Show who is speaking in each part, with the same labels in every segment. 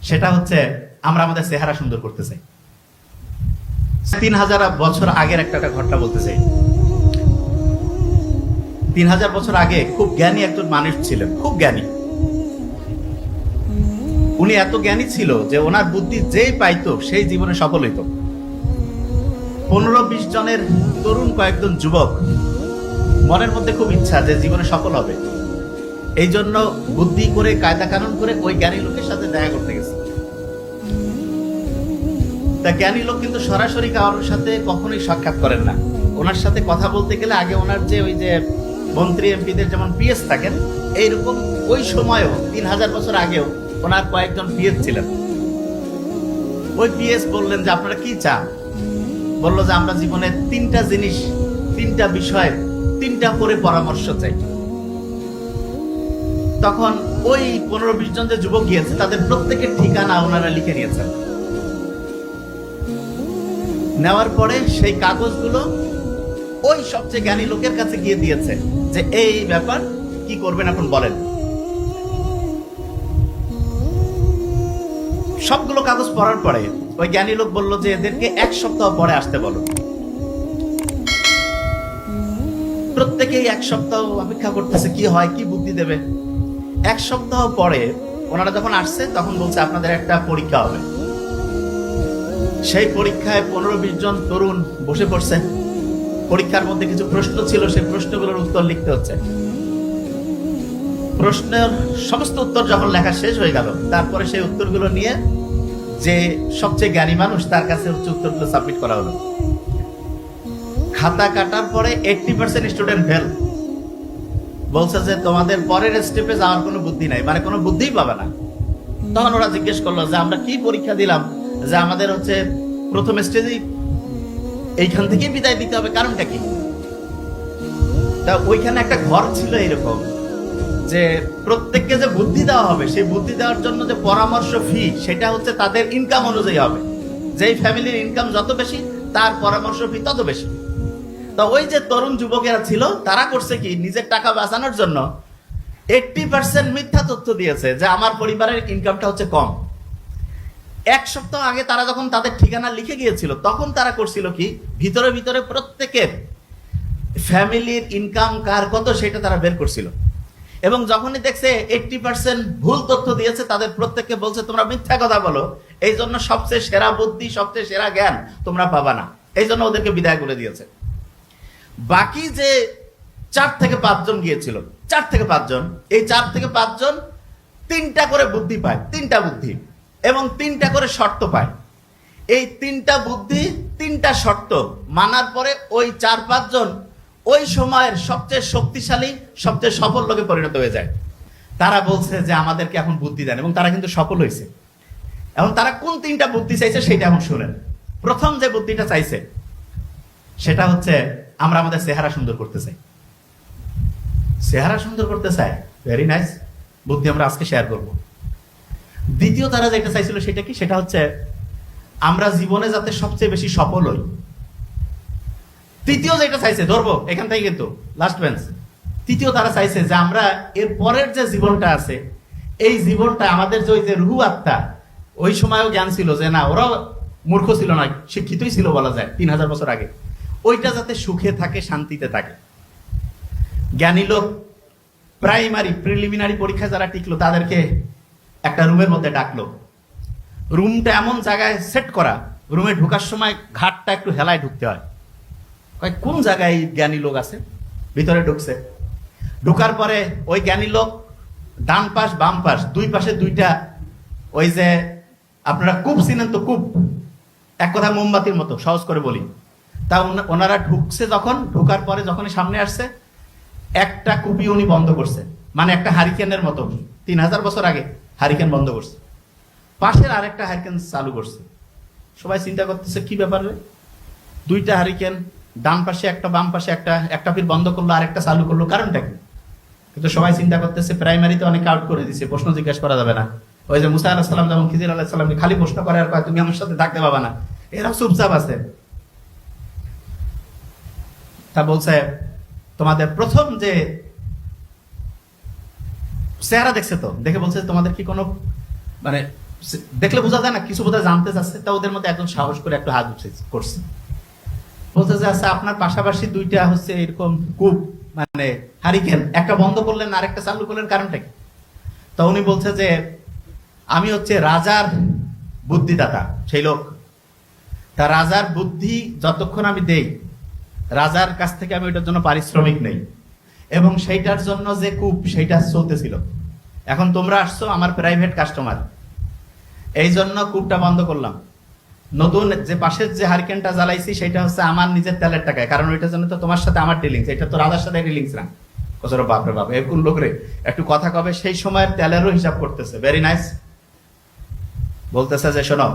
Speaker 1: সেটা হচ্ছে আমরা আমাদের চেহারা সুন্দর করতে চাই। 3000 বছর আগের একটা ঘটনা বলতে চাই। 3000 বছর আগে খুব জ্ঞানী একজন মানুষ ছিলেন, খুব জ্ঞানী। উনি এত জ্ঞানী ছিল যে ওনার বুদ্ধি যেই পাইতো সেই জীবনে সফল হইত। 15-20 জনের তরুণ কয়েকজন যুবক মনের মধ্যে খুব ইচ্ছা যে জীবনে সফল হবে, এই জন্য বুদ্ধি করে কায়দা কানুন করে ওই জ্ঞানী লোকের সাথে দেখা করতে গেছে। তা জ্ঞানী লোক কিন্তু সরাসরি কারোর সাথে কখনোই সাক্ষাৎ করেন না। ওনার সাথে কথা বলতে গেলে আগে ওনার যে ওই যে মন্ত্রী এমপিদের যেমন পিএস থাকেন, এইরকম ওই সময়ও 3000 বছর আগেও ওনার কয়েকজন পিএস ছিলেন। ওই পিএস বললেন যে আপনারা কি চান? বললো যে আমরা জীবনে 3টা জিনিস, 3টা বিষয়ে 3টা করে পরামর্শ চাই। তখন ওই 15-20 জন যে যুবক গিয়েছে তাদের প্রত্যেকের ঠিকানা ওনারা লিখে নিয়েছেন। নেওয়ার পরে সেই কাগজগুলো ওই সবচেয়ে জ্ঞানী লোকের কাছে গিয়ে দিয়েছে যে এই ব্যাপার কি করবেন এখন বলেন। সবগুলো কাগজ পড়ার পরে ওই জ্ঞানী লোক বলল যে এদেরকে 1 সপ্তাহ পরে আসতে বলো। প্রত্যেকেই 1 সপ্তাহ অপেক্ষা করতেছে কি হয়, কি বুদ্ধি দেবে। 1 সপ্তাহ পরে ওনারা যখন আসছে তখন বলছে আপনাদের একটা পরীক্ষা হবে। সেই পরীক্ষায় 15-20 জন তরুণ বসে পড়ছে। পরীক্ষার মধ্যে কিছু প্রশ্ন ছিল, সেই প্রশ্নগুলোর উত্তর লিখতে হচ্ছে। প্রশ্নের সমস্ত উত্তর যখন লেখা শেষ হয়ে গেল, তারপরে সেই উত্তরগুলো নিয়ে যে সবচেয়ে জ্ঞানী মানুষ তার কাছে হচ্ছে উত্তরগুলো সাবমিট করা হলো। খাতা কাটার পরে 80% স্টুডেন্ট ফেল। বলছে যে তোমাদের পরের স্টেপে যাওয়ার কোনো বুদ্ধি নাই, মানে কোনো বুদ্ধিই পাবে না। তখন ওরা জিজ্ঞেস করলো যে আমরা কি পরীক্ষা দিলাম যে আমাদের হচ্ছে প্রথম স্টেজেই এইখান থেকে বিদায় দিতে হবে, কারণটা কি? তা ওইখানে একটা ঘর ছিল এরকম যে প্রত্যেককে যে বুদ্ধি দেওয়া হবে, সেই বুদ্ধি দেওয়ার জন্য যে পরামর্শ ফি, সেটা হচ্ছে তাদের ইনকাম অনুযায়ী হবে। যেই ফ্যামিলির ইনকাম যত বেশি তার পরামর্শ ফি তত বেশি। তো ওই যে তরুণ যুবকেরা ছিল তারা করছে কি, নিজের টাকা বাঁচানোর জন্য 80% মিথ্যা তথ্য দিয়েছে যে আমার পরিবারের ইনকামটা হচ্ছে কম। 1 সপ্তাহ আগে তারা যখন তাদের ঠিকানা লিখে গিয়েছিল তখন তারা করছিল কি, ভিতরে ভিতরে প্রত্যেকের ফ্যামিলির ইনকাম কার কত সেটা তারা বের করছিল। এবং যখনই দেখছে 80% ভুল তথ্য দিয়েছে, তাদের প্রত্যেককে বলছে তোমরা মিথ্যা কথা বলো, এই জন্য সবচেয়ে সেরা বুদ্ধি, সবচেয়ে সেরা জ্ঞান তোমরা পাবা না, এই জন্য ওদেরকে বিদায় করে দিয়েছে। বাকি যে 4 থেকে 5 জন গিয়েছিল, 4 থেকে 5 জন, এই 4 থেকে 5 জন 3টা করে বুদ্ধি পায়, 3টা বুদ্ধি, এবং 3টা করে শর্ত পায়। এই 3টা বুদ্ধি 3টা শর্ত মানার পরে ওই 4-5 জন ওই সময়ের সবচেয়ে শক্তিশালী, সবচেয়ে সফল লোকে পরিণত হয়ে যায়। তারা বলছে যে আমাদেরকে এখন বুদ্ধি দেন, এবং তারা কিন্তু সফল হয়েছে। এখন তারা কোন 3টা বুদ্ধি চাইছে সেটা এখন শুনেন। প্রথম যে বুদ্ধিটা চাইছে সেটা হচ্ছে আমরা আমাদের চেহারা সুন্দর করতে চাই। চেহারা সুন্দর করতে চাই, ভেরি নাইস বুদ্ধি, আমরা আজকে শেয়ার করব। দ্বিতীয় তারা যেটা চাইছিল সেটা কি, সেটা হচ্ছে আমরা জীবনে যাতে সবচেয়ে বেশি সফল হই। তৃতীয় যেটা চাইছে, ধরবো এখান থেকে কিন্তু লাস্ট বেঞ্চ, তৃতীয় তারা চাইছে যে আমরা এর পরের যে জীবনটা আছে, এই জীবনটা আমাদের যে ওই যে রুহু আত্মা, ওই সময়ও জ্ঞান ছিল যে না, ওরাও মূর্খ ছিল না, শিক্ষিতই ছিল বলা যায় 3000 বছর আগে, ওইটা যাতে সুখে থাকে, শান্তিতে থাকে। জ্ঞানী লোক প্রাইমারি প্রিলিমিনারি পরীক্ষা যারা টিকলো তাদেরকে একটা রুমের মধ্যে ডাকলো। রুমটা এমন জায়গায় সেট করা, রুমে ঢোকার সময় ঘাটটা একটু হেলায় ঢুকতে হয়। কোন জায়গায় জ্ঞানী লোক আছে, ভিতরে ঢুকছে। ঢুকার পরে ওই জ্ঞানী লোক ডান পাশ বাম পাশ, 2 পাশে 2টা ওই যে আপনারা কূপ চিনেন তো, কূপ, এক কথা মোমবাতির মতো, সহজ করে বলি। তা ওনারা ঢুকছে, যখন ঢুকার পরে যখনই সামনে আসছে, একটা কূপই উনি বন্ধ করছে, মানে একটা হারিকেনের মতো। 3000 বছর আগে হারিকেন বন্ধ করছে, পাশের আরেকটা হারিকেন চালু করছে। সবাই চিন্তা করতেছে কি ব্যাপার রে, 2টা হারিকেন, ডান পাশে একটা বাম পাশে একটা, একটা ফির বন্ধ করলো আর একটা চালু করলো, কারণটা কি? কিন্তু সবাই চিন্তা করতেছে প্রাইমারিতে অনেক আউট করে দিছে, প্রশ্ন জিজ্ঞাসা করা যাবে না। ওই যে মুসা আলাইহিস সালাম যেমন খিজির আলাইহিস সালামকে খালি প্রশ্ন করে আর কয় তুমি আমার সাথে থাকতে পাবা না, এরা চুপচাপ আছে। তা বলছে তোমাদের প্রথম যে চেহারা দেখছে, তো দেখে বলছে তোমাদের কি কোনো মানে দেখলে বোঝা যায় না কিছু বোধহয় জানতে চাচ্ছে, তা ওদের মধ্যে একজন সাহস করে একটু হাত করছে, বলতে যে আচ্ছা আপনার পাশাপাশি দুইটা হচ্ছে এরকম কূপ মানে হারিকেন, একটা বন্ধ করলেন আর একটা চালু করলেন, কারণটা কি? তো উনি বলছে যে আমি হচ্ছে রাজার বুদ্ধিদাতা সেই লোক, তা রাজার বুদ্ধি যতক্ষণ আমি দেই রাজার কাছ থেকে আমি ওইটার জন্য পারিশ্রমিক নেই, এবং সেইটার জন্য যে কূপ সেইটা চলতেছিল, এখন তোমরা আসছো আমার প্রাইভেট কাস্টমার, এই জন্য কূপটা বন্ধ করলাম, নতুন যে পাশের যে হারিকেনটা জ্বালাইছি সেটা হচ্ছে আমার নিজের তেলের টাকায়, কারণ ওইটার জন্য তো তোমার সাথে আমার ডিলিংস, এটা তো রাজার সাথে ডিলিংস না। কচর বাপরে বাপ, এরকম লোক রে একটু কথা কবে সেই সময়ের তেলেরও হিসাব করতেছে, ভেরি নাইস। বলতেছে যে শোনো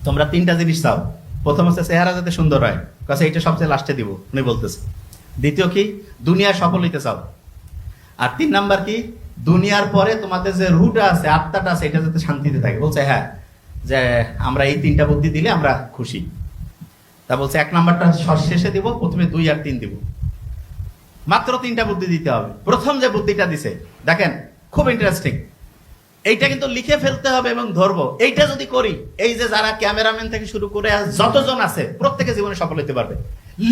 Speaker 1: তোমরা তিনটা জিনিস চাও, প্রথম হচ্ছে চেহারা যাতে সুন্দর হয়, কাছে এইটা সবচেয়ে লাস্টে দিব উনি বলতেছে। দ্বিতীয় কি, দুনিয়ায় সফল হইতে চাও, আর 3 নাম্বার কি, দুনিয়ার পরে তোমাদের যে রুটা আছে আত্মাটা আছে এটা যাতে শান্তিতে থাকে। বলছে হ্যাঁ, যে আমরা এই 3টা বুদ্ধি দিলে আমরা খুশি। তা বলছে 1 নাম্বারটা শেষে দিব, প্রথমে 2 আর 3 দিব, মাত্র 3টা বুদ্ধি দিতে হবে। প্রথম যে বুদ্ধিটা দিছে দেখেন খুব ইন্টারেস্টিং, এইটা কিন্তু লিখে ফেলতে হবে এবং ধরবো, এইটা যদি করি এই যে যারা ক্যামেরাম্যান থেকে শুরু করে যতজন আছে প্রত্যেকে জীবনে সফল হতে পারবে,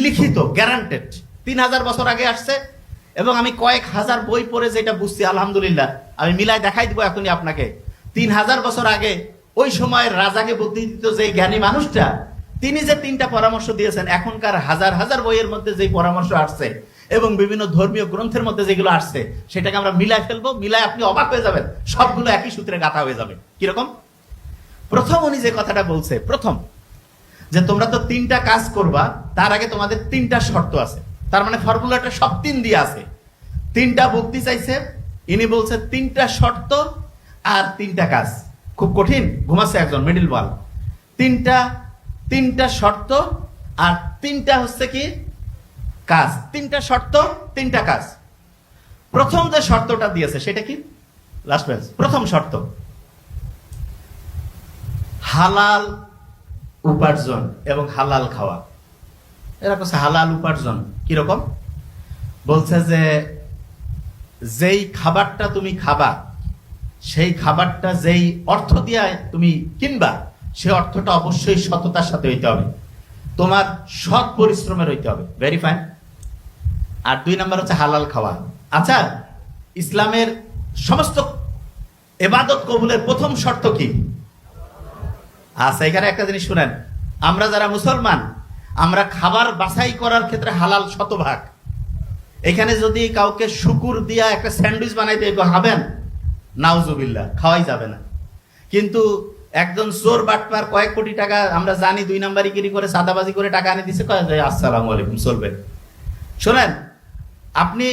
Speaker 1: লিখিত গ্যারান্টেড। 3000 বছর আগে আসছে এবং আমি কয়েক হাজার বই পড়ে যেটা বুঝছি আলহামদুলিল্লাহ, আমি মিলাই দেখাই দিব এখনই আপনাকে। 3000 বছর আগে ওই সময়ের রাজাকে বুদ্ধি দিত যে জ্ঞানী মানুষটা, তিনি যে 3টা পরামর্শ দিয়েছেন, এখনকার হাজার হাজার বইয়ের মধ্যে যে পরামর্শ আসছে এবং বিভিন্ন ধর্মীয় গ্রন্থের মধ্যে যেগুলো আসছে সেটাকে আমরা মিলাই ফেলবো, মিলাই আপনি অবাক হয়ে যাবেন, সবগুলো একই সূত্রে গাঁথা হয়ে যাবে। কিরকম? প্রথম উনি যে কথাটা বলছে, প্রথম যে তোমরা তো 3টা কাজ করবা, তার আগে তোমাদের 3টা শর্ত আছে, তার মানে ফর্মুলাটা সব 3 দিয়ে আছে। 3টা বুদ্ধি চাইছে, ইনি বলছে 3টা শর্ত আর 3টা কাজ। খুব কঠিন, ঘুমাচ্ছে একজন মিডিল ওয়াল। 3টা শর্ত আর 3টা হচ্ছে কি কাজ, 3টা শর্ত 3টা কাজ। প্রথম যে শর্তটা দিয়েছে সেটা কি, লাস্ট পেজ, প্রথম শর্ত হালাল উপার্জন এবং হালাল খাওয়া। এরা বলছে হালাল উপার্জন কিরকম? বলছে যে যেই খাবারটা তুমি খাবা সেই খাবারটা যেই অর্থ দিয়ে তুমি কিনবা সে অর্থটা অবশ্যই সততার সাথে হইতে হবে, তোমার সৎ পরিশ্রমের হইতে হবে, ভেরি ফাইন। আর 2 নাম্বার হচ্ছে হালাল খাওয়া। আচ্ছা, ইসলামের সমস্ত ইবাদত কবুলের প্রথম শর্ত কি? আচ্ছা, এখানে একটা জিনিস শুনেন, আমরা যারা মুসলমান আমরা খাবার বাছাই করার ক্ষেত্রে হালাল শতভাগ। এখানে যদি কাউকে শুকুর দিয়া একটা স্যান্ডউইচ বানাইতে খাবেন, নাউজুবিল্লাহ, খাওয়াই যাবে না। কিন্তু একজন চোর বাটপার কয়েক কোটি টাকা আমরা জানি 2 নাম্বারি গিরি করে সাদাবাজি করে টাকা এনে দিচ্ছে, কয় যায় আসসালামু আলাইকুম, চলবে। শোনেন, আপনি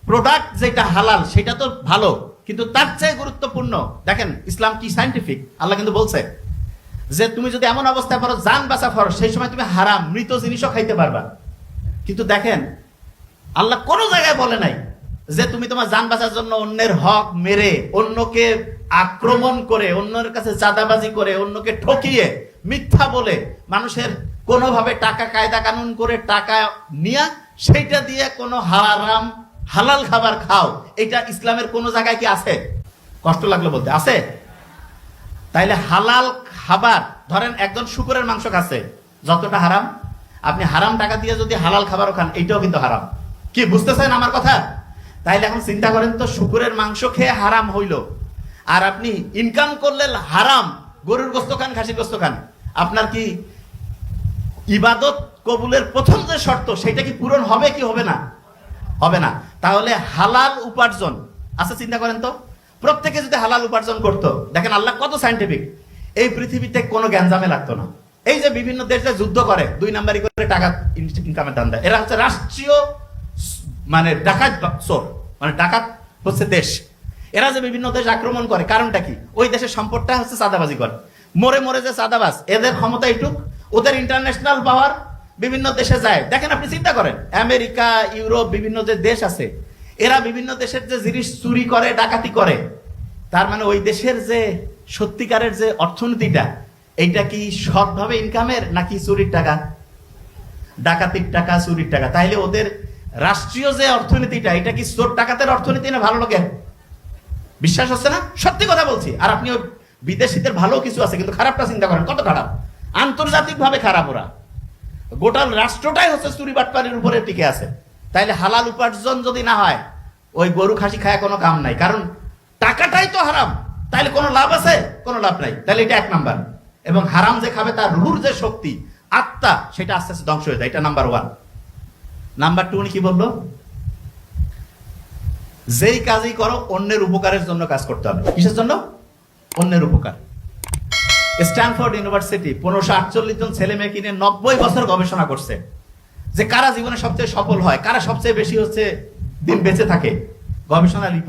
Speaker 1: প্রোডাক্ট যেটা হালাল সেটা তো ভালো, কিন্তু তার চেয়ে গুরুত্বপূর্ণ দেখেন ইসলাম কি সায়েন্টিফিক। আল্লাহ কিন্তু বলছে যে তুমি যদি এমন অবস্থায় পারো জান বাঁচা ফরজ, সেই সময় তুমি হারাম মৃত জিনিসও খাইতে পারবা। কিন্তু দেখেন আল্লাহ কোনো জায়গায় বলে নাই যে তুমি তোমার জান বাঁচার জন্য অন্যের হক মেরে, অন্যকে আক্রমণ করে, অন্যের কাছে চাঁদাবাজি করে, অন্যকে ঠকিয়ে, মিথ্যা বলে, মানুষের কোনোভাবে টাকা কায়দা কানুন করে টাকা নিয়া সেইটা দিয়ে কোনো হারাম হালাল খাবার খাও, এটা ইসলামের কোন জায়গায় কি আছে? কষ্ট লাগলো বলতে, আছে? তাইলে হালাল খাবার, ধরেন একজন শুকরের মাংস খাচ্ছে, যতটা হারাম, আপনি হারাম টাকা দিয়ে যদি হালাল খাবারও খান এইটাও কিন্তু হারাম। কি বুঝতেছেন আমার কথা? তাইলে এখন চিন্তা করেন তো, শুকরের মাংস খেয়ে হারাম হইল, আর আপনি ইনকাম করলে হারাম, গরুর গোস্ত খান, খাসির গোস্ত খান, আপনার কি ইবাদত কবুলের প্রথম যে শর্ত সেটা কি পূরণ হবে কি হবে না? হবে না। তাহলে হালাল উপার্জন, আচ্ছা চিন্তা করেন তো, প্রত্যেকে যদি হালাল উপার্জন করতো, দেখেন আল্লাহ কত সায়েন্টিফিক, এই পৃথিবীতে কোনো গ্যাঞ্জামে লাগতো না। এই যে বিভিন্ন দেশে যুদ্ধ করে 2 নাম্বারি করে টাকা ইনকামের ধান্দা, এরা হচ্ছে রাষ্ট্রীয় মানে ডাকাত চোর, মানে ডাকাত হচ্ছে দেশ। এরা যে বিভিন্ন দেশ আক্রমণ করে, কারণটা কি? ওই দেশের সম্পদটা হচ্ছে চাঁদাবাজি করে, মরে মরে যে চাঁদাবাজ, এদের ক্ষমতা এইটুক, ওদের ইন্টারন্যাশনাল পাওয়ার বিভিন্ন দেশে যায়। দেখেন আপনি চিন্তা করেন, আমেরিকা, ইউরোপ, বিভিন্ন যে দেশ আছে, এরা বিভিন্ন দেশের যে জিনিস চুরি করে, ডাকাতি করে, তার মানে ওই দেশের যে সত্যিকারের যে অর্থনীতিটা, এইটা কি সৎভাবে ইনকামের নাকি চুরির টাকা, ডাকাতির টাকা, চুরির টাকা? তাইলে ওদের রাষ্ট্রীয় যে অর্থনীতিটা, এটা কি চোর ডাকাতের অর্থনীতি না ভালো লোকের? বিশ্বাস হচ্ছে না? সত্যি কথা বলছি। আর আপনি বিদেশিদের ভালো কিছু আছে, কিন্তু খারাপটা চিন্তা করেন কত খারাপ, আন্তর্জাতিক ভাবে খারাপ। ওরা গোটা রাষ্ট্রটাই হচ্ছে চুরি বাটপারির উপরে টিকে আছে। তাইলে হালাল উপার্জন যদি না হয়, ওই গরু খাসি খায় কোনো কাম নাই, কারণ টাকাটাই তো হারাম। তাইলে কোনো লাভ আছে? কোনো লাভ নাই। তাহলে এটা 1 নাম্বার। এবং হারাম যে খাবে তার রুহুর যে শক্তি, আত্মা, সেটা আস্তে আস্তে ধ্বংস হয়ে যায়। এটা নাম্বার 1। নাম্বার 2 উনি কি বললো? যেই কাজই করো অন্যের উপকারের জন্য কাজ করতে হবে। কিসের জন্য? অন্যের উপকার। স্ট্যানফোর্ড ইউনিভার্সিটি 1548 জন ছেলে মেয়েকে নিয়ে 90 বছর গবেষণা করছে যে কারা জীবনে সবচেয়ে সফল হয়, কারা সবচেয়ে বেশি হচ্ছে দিন বেঁচে থাকে। গবেষণা রিপোর্ট